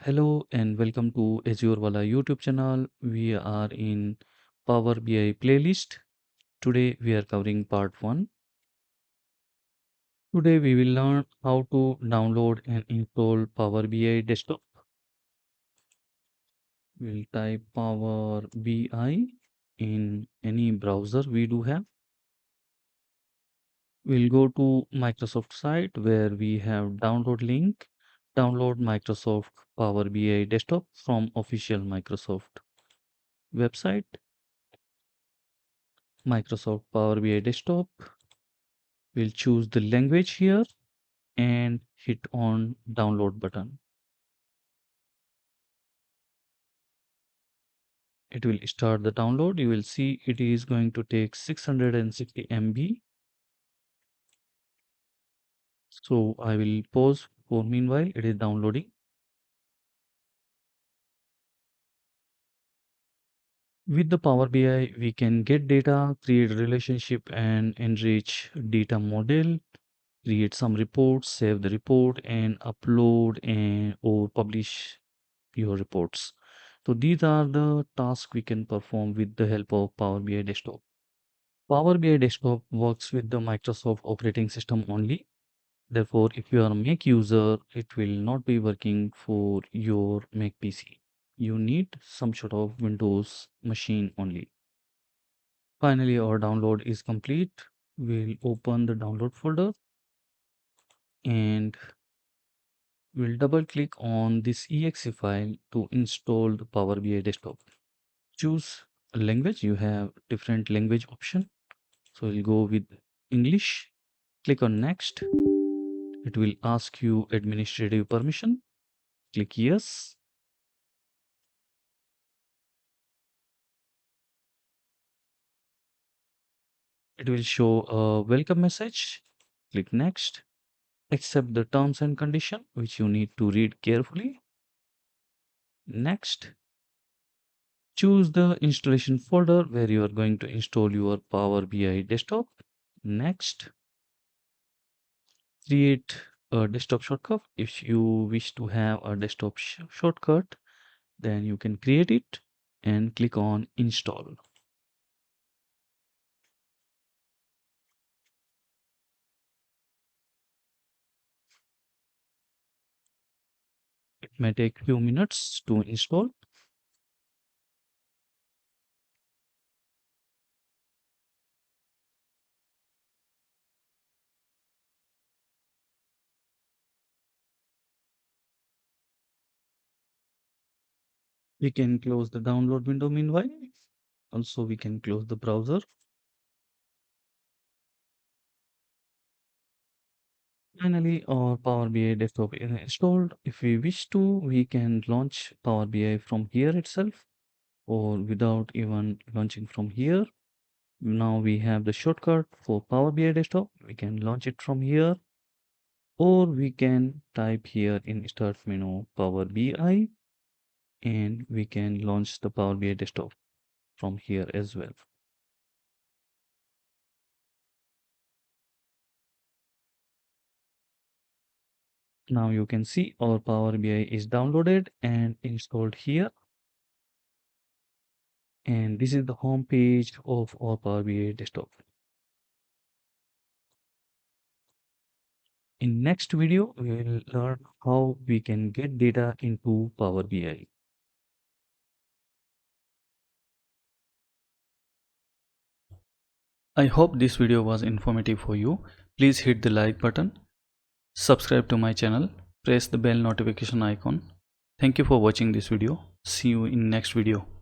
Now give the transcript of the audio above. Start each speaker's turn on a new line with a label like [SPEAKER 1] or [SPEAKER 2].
[SPEAKER 1] Hello and welcome to azurewala YouTube channel. We are in Power BI playlist. Today we are covering part 1. Today we will learn how to download and install Power BI desktop. We'll type Power BI in any browser we do have. We'll go to Microsoft site where we have download link. Download Microsoft Power BI desktop from official Microsoft website. Microsoft Power BI desktop. We'll choose the language here and hit on download button. It will start the download. You will see it is going to take 660 MB. So I will pause for meanwhile it is downloading. With the Power BI, we can get data, create relationship and enrich data model, create some reports, save the report and upload and or publish your reports. So these are the tasks we can perform with the help of Power BI desktop. Power BI desktop works with the Microsoft operating system only. Therefore, if you are a Mac user, it will not be working for your Mac PC. You need some sort of Windows machine only. Finally, our download is complete. We'll open the download folder and we'll double click on this exe file to install the Power BI desktop. Choose a language. You have different language option. So we'll go with English. Click on next. It will ask you administrative permission. Click yes. It will show a welcome message. Click next. Accept the terms and condition which you need to read carefully. Next. Choose the installation folder where you are going to install your Power BI desktop. Next. Create a desktop shortcut. If you wish to have a desktop shortcut, then you can create it and click on install. It may take few minutes to install. We can close the download window meanwhile. Also, we can close the browser. Finally, our Power BI desktop is installed. If we wish to, we can launch Power BI from here itself or without even launching from here. Now we have the shortcut for Power BI desktop. We can launch it from here or we can type here in start menu Power BI and we can launch the Power BI desktop from here as well. Now you can see our Power BI is downloaded and installed here. And this is the home page of our Power BI desktop. In next video, we will learn how we can get data into Power BI. I hope this video was informative for you. Please hit the like button, subscribe to my channel, press the bell notification icon. Thank you for watching this video. See you in next video.